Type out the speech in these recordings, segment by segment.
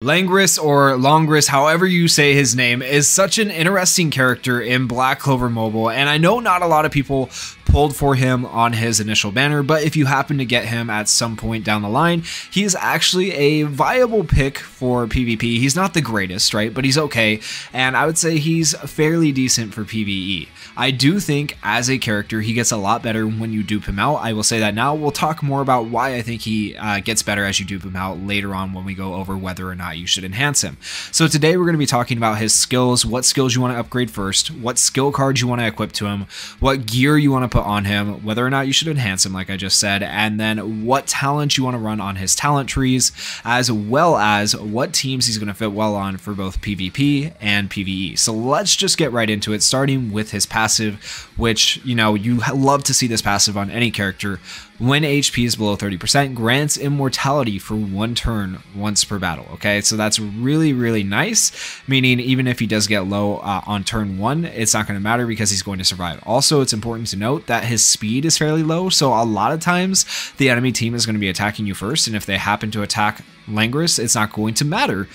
Langris, or Langris, however you say his name, is such an interesting character in Black Clover Mobile, and I know not a lot of people pulled for him on his initial banner, but if you happen to get him at some point down the line, he is actually a viable pick for PvP. He's not the greatest, right, but he's okay, and I would say he's fairly decent for PvE. I do think as a character he gets a lot better when you dupe him out. I will say that now. We'll talk more about why I think he gets better as you dupe him out later on when we go over whether or not you should enhance him. So today we're going to be talking about his skills, what skills you want to upgrade first, what skill cards you want to equip to him, what gear you want to put on him, whether or not you should enhance him like I just said, and then what talent you want to run on his talent trees, as well as what teams he's going to fit well on for both PvP and PvE. So let's just get right into it, starting with his passive, which, you know, you love to see this passive on any character. When HP is below 30%, grants immortality for 1 turn once per battle. Okay, so that's really, really nice, meaning even if he does get low on turn 1, it's not going to matter because he's going to survive. Also, it's important to note that his speed is fairly low, so a lot of times the enemy team is going to be attacking you first, and if they happen to attack Langris, it's not going to matter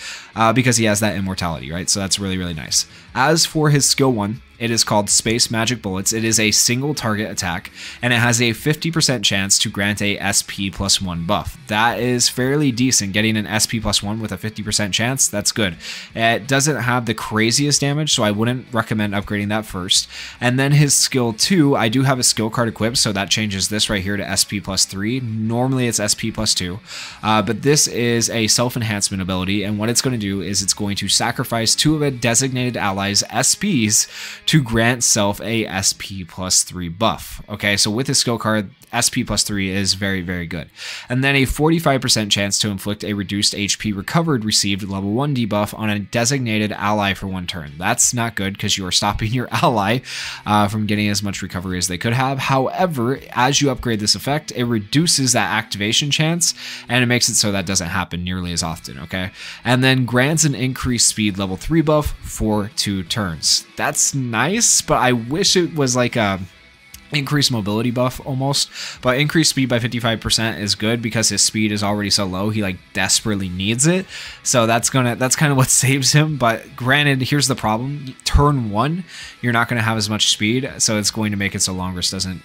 because he has that immortality, right? So that's really, really nice. As for his skill 1, it is called Space Magic Bullets. It is a single target attack, and it has a 50% chance to grant a SP +1 buff. That is fairly decent. Getting an SP +1 with a 50% chance, that's good. It doesn't have the craziest damage, so I wouldn't recommend upgrading that first. And then his skill 2, I do have a skill card equipped, so that changes this right here to SP +3. Normally it's SP +2, but this is a self-enhancement ability, and what it's going to do is it's going to sacrifice 2 of a designated ally's SPs to grant self a SP +3 buff. Okay, so with his skill card, SP +3 is very, very good. And then a 45% chance to inflict a reduced HP recovered received level 1 debuff on a designated ally for 1 turn. That's not good because you are stopping your ally from getting as much recovery as they could have. However, as you upgrade this effect, it reduces that activation chance and it makes it so that doesn't happen nearly as often, okay? And then grants an increased speed level 3 buff for 2 turns. That's nice, but I wish it was like a increased mobility buff almost, but increased speed by 55% is good because his speed is already so low, he like desperately needs it. So that's kind of what saves him. But granted, here's the problem: turn 1 you're not going to have as much speed, so it's going to make it so Langris doesn't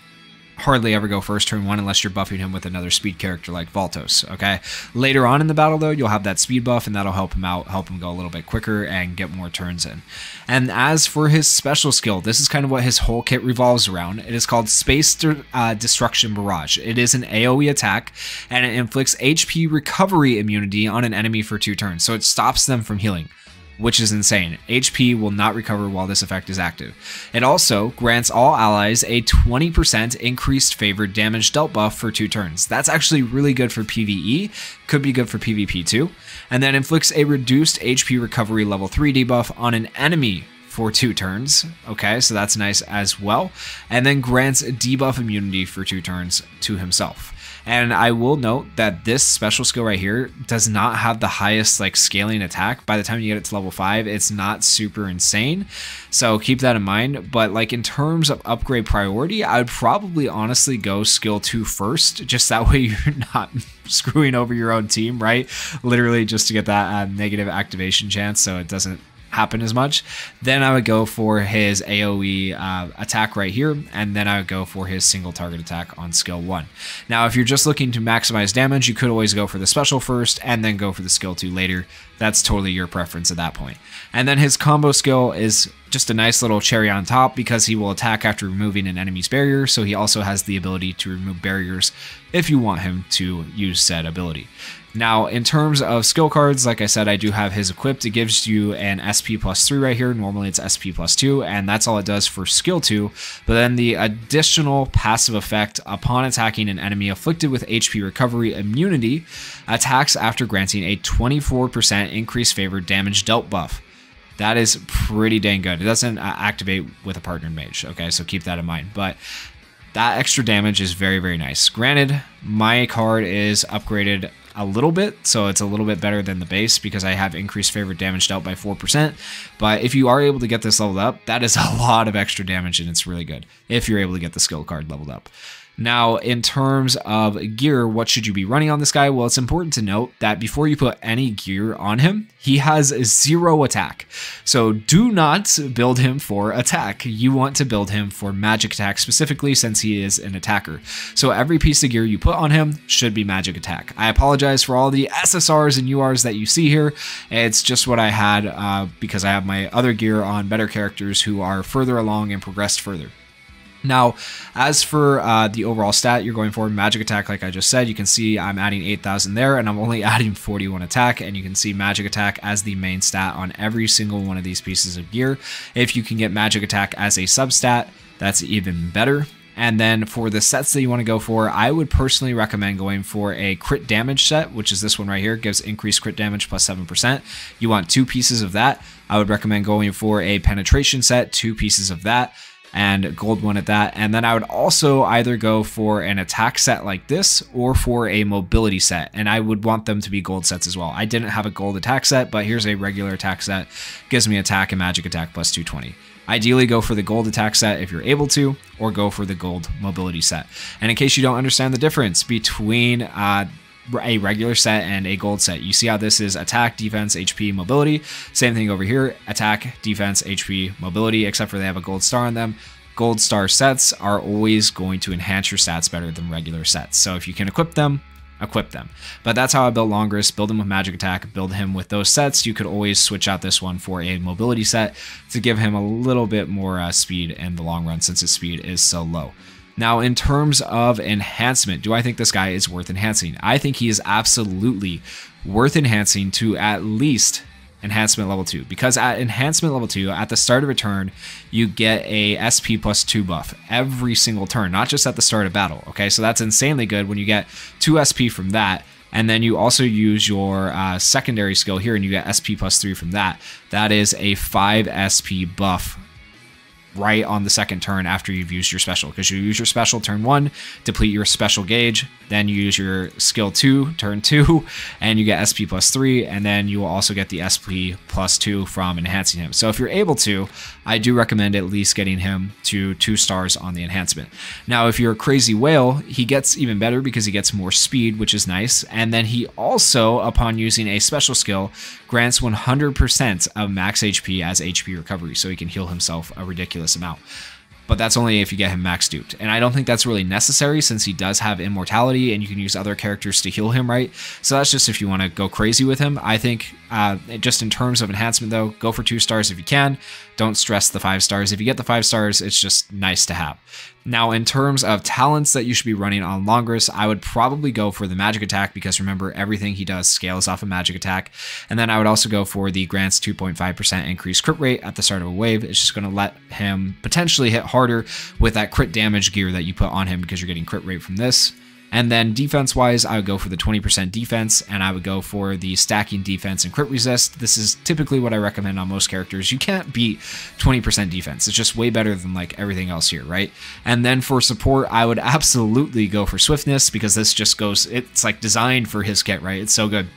hardly ever go first turn 1 unless you're buffing him with another speed character like Valtos. Okay, later on in the battle though, you'll have that speed buff and that'll help him out, help him go a little bit quicker and get more turns in. And as for his special skill, this is kind of what his whole kit revolves around. It is called Space Destruction Barrage. It is an AoE attack and it inflicts HP recovery immunity on an enemy for 2 turns, so it stops them from healing, which is insane. HP will not recover while this effect is active. It also grants all allies a 20% increased favored damage dealt buff for 2 turns. That's actually really good for PvE, could be good for PvP too. And then inflicts a reduced HP recovery level 3 debuff on an enemy for 2 turns. Okay, so that's nice as well. And then grants a debuff immunity for 2 turns to himself. And I will note that this special skill right here does not have the highest like scaling attack. By the time you get it to level 5, it's not super insane. So keep that in mind. But like in terms of upgrade priority, I would probably honestly go skill 2 first. Just that way you're not screwing over your own team, right? Literally just to get that negative activation chance so it doesn't happen as much. Then I would go for his AoE attack right here, and then I would go for his single target attack on skill 1. Now if you're just looking to maximize damage, you could always go for the special first and then go for the skill 2 later. That's totally your preference at that point. And then his combo skill is just a nice little cherry on top because he will attack after removing an enemy's barrier, so he also has the ability to remove barriers if you want him to use said ability. Now, in terms of skill cards, like I said, I do have his equipped. It gives you an SP +3 right here. Normally it's SP +2, and that's all it does for skill 2. But then the additional passive effect upon attacking an enemy afflicted with HP recovery immunity attacks after granting a 24% increased favored damage dealt buff. That is pretty dang good. It doesn't activate with a partnered mage, okay, so keep that in mind. But that extra damage is very, very nice. Granted, my card is upgraded a little bit, so it's a little bit better than the base because I have increased favorite damage dealt by 4%. But if you are able to get this leveled up, that is a lot of extra damage and it's really good if you're able to get the skill card leveled up. Now, in terms of gear, what should you be running on this guy? Well, it's important to note that before you put any gear on him, he has 0 attack. So do not build him for attack. You want to build him for magic attack specifically, since he is an attacker. So every piece of gear you put on him should be magic attack. I apologize for all the SSRs and URs that you see here. It's just what I had because I have my other gear on better characters who are further along and progressed further. Now, as for the overall stat you're going for, magic attack, like I just said, you can see I'm adding 8,000 there, and I'm only adding 41 attack, and you can see magic attack as the main stat on every single one of these pieces of gear. If you can get magic attack as a substat, that's even better. And then for the sets that you want to go for, I would personally recommend going for a crit damage set, which is this one right here. It gives increased crit damage plus 7%. You want 2 pieces of that. I would recommend going for a penetration set, 2 pieces of that, and a gold one at that. And then I would also either go for an attack set like this or for a mobility set, and I would want them to be gold sets as well. I didn't have a gold attack set, but here's a regular attack set. Gives me attack and magic attack plus 220. Ideally, go for the gold attack set if you're able to, or go for the gold mobility set. And in case you don't understand the difference between a regular set and a gold set, you see how this is attack, defense, HP, mobility. Same thing over here, attack, defense, HP, mobility, except for they have a gold star on them. Gold star sets are always going to enhance your stats better than regular sets. So if you can equip them, equip them. But that's how I built Langris. Build him with magic attack, build him with those sets. You could always switch out this one for a mobility set to give him a little bit more speed in the long run, since his speed is so low. Now, in terms of enhancement, do I think this guy is worth enhancing? I think he is absolutely worth enhancing to at least enhancement level 2, because at enhancement level 2, at the start of a turn, you get a SP plus 2 buff every single turn, not just at the start of battle. Okay, so that's insanely good when you get 2 SP from that. And then you also use your secondary skill here and you get SP plus 3 from that. That is a 5 SP buff right on the second turn after you've used your special, because you use your special turn 1, deplete your special gauge, then you use your skill 2 turn 2, and you get SP plus 3, and then you will also get the SP plus 2 from enhancing him. So if you're able to, I do recommend at least getting him to 2 stars on the enhancement. Now, if you're a crazy whale, he gets even better because he gets more speed, which is nice, and then he also, upon using a special skill, grants 100% of max HP as HP recovery, so he can heal himself a ridiculous amount. But that's only if you get him max duped. And I don't think that's really necessary, since he does have immortality and you can use other characters to heal him, right? So that's just if you want to go crazy with him. I think just in terms of enhancement though, go for 2 stars if you can. Don't stress the 5 stars. If you get the 5 stars, it's just nice to have. Now, in terms of talents that you should be running on Langris, I would probably go for the magic attack, because remember, everything he does scales off of magic attack. And then I would also go for the grants 2.5% increased crit rate at the start of a wave. It's just going to let him potentially hit harder with that crit damage gear that you put on him, because you're getting crit rate from this. And then defense-wise, I would go for the 20% defense, and I would go for the stacking defense and crit resist. This is typically what I recommend on most characters. You can't beat 20% defense. It's just way better than like everything else here, right? And then for support, I would absolutely go for swiftness, because this just goes, it's like designed for his kit, right? It's so good.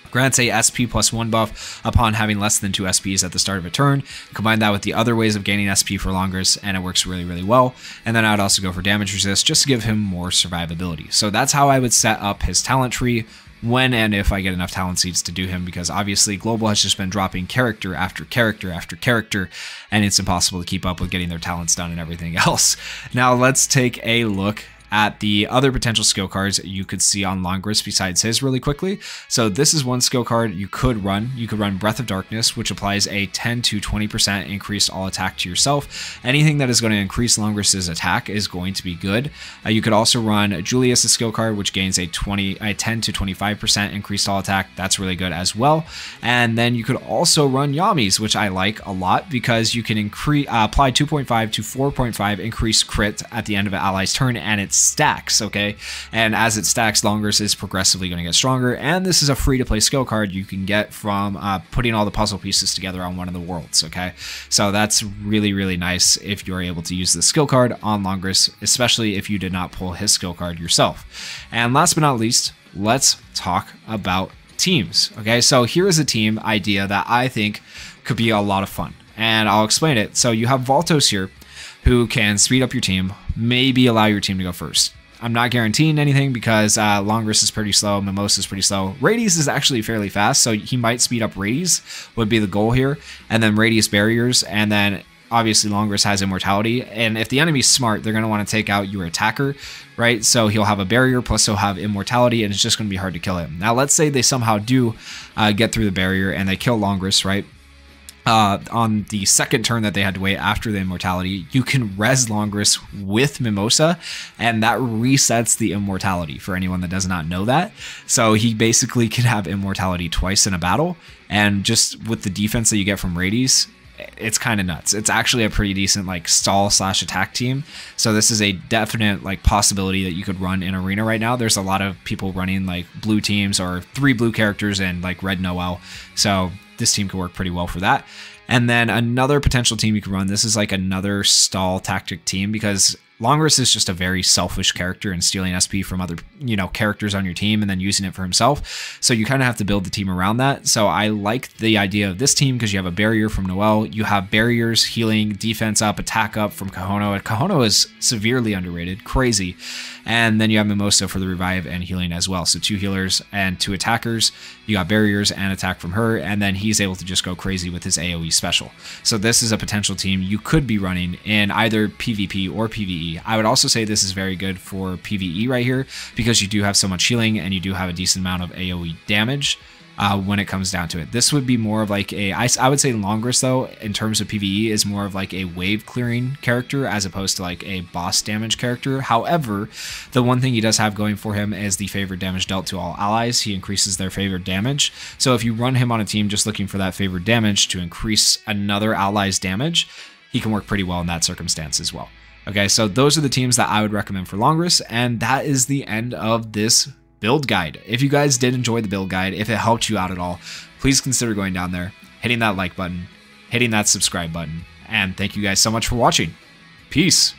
Grants a SP plus 1 buff upon having less than 2 SPs at the start of a turn. Combine that with the other ways of gaining SP for Langris, and it works really, really well. And then I would also go for damage resist, just to give him more survivability. So that's how I would set up his talent tree when and if I get enough talent seeds to do him, because obviously Global has just been dropping character after character after character, and it's impossible to keep up with getting their talents done and everything else. Now let's take a look at the other potential skill cards you could see on Langris besides his really quickly. So this is one skill card you could run. You could run Breath of Darkness, which applies a 10 to 20% increased all attack to yourself. Anything that is going to increase Langris's attack is going to be good. You could also run Julius' skill card, which gains a 10 to 25% increased all attack. That's really good as well. And then you could also run Yami's, which I like a lot, because you can apply 2.5 to 4.5 increased crit at the end of an ally's turn, and it's stacks, okay? And as it stacks, Langris is progressively going to get stronger, and this is a free-to-play skill card you can get from putting all the puzzle pieces together on one of the worlds, okay? So that's really, really nice if you're able to use the skill card on Langris, especially if you did not pull his skill card yourself. And last but not least, let's talk about teams, okay? So here is a team idea that I think could be a lot of fun, and I'll explain it. So you have Valtos here, who can speed up your team, maybe allow your team to go first. I'm not guaranteeing anything because Langris is pretty slow, Mimosa is pretty slow. Radius is actually fairly fast, so he might speed up Radius, would be the goal here. And then Radius barriers, and then obviously Langris has immortality. And if the enemy's smart, they're going to want to take out your attacker, right? So he'll have a barrier, plus he'll have immortality, and it's just going to be hard to kill him. Now, let's say they somehow do get through the barrier and they kill Langris, right? On the second turn that they had to wait after the immortality, you can res Langris with Mimosa, and that resets the immortality for anyone that does not know that. So he basically can have immortality twice in a battle, and just with the defense that you get from Radius, it's kind of nuts. It's actually a pretty decent like stall / attack team. So this is a definite like possibility that you could run in arena right now. There's a lot of people running like blue teams or 3 blue characters and like red Noel. So this team could work pretty well for that. And then another potential team you could run, this is like another stall tactic team, because Langris is just a very selfish character and stealing SP from other, characters on your team and then using it for himself. So you kind of have to build the team around that. So I like the idea of this team because you have a barrier from Noel. You have barriers, healing, defense up, attack up from Kahono. And Kahono is severely underrated, crazy. And then you have Mimosa for the revive and healing as well. So 2 healers and 2 attackers. You got barriers and attack from her. And then he's able to just go crazy with his AoE special. So this is a potential team you could be running in either PvP or PvE. I would also say this is very good for PvE right here because you do have so much healing and you do have a decent amount of AoE damage when it comes down to it. This would be more of like I would say Langris though, in terms of PvE, is more of like a wave clearing character as opposed to like a boss damage character. However, the one thing he does have going for him is the favored damage dealt to all allies. He increases their favored damage. So if you run him on a team just looking for that favored damage to increase another ally's damage, he can work pretty well in that circumstance as well. Okay, so those are the teams that I would recommend for Langris, and that is the end of this build guide. If you guys did enjoy the build guide, if it helped you out at all, please consider going down there, hitting that like button, hitting that subscribe button, and thank you guys so much for watching. Peace.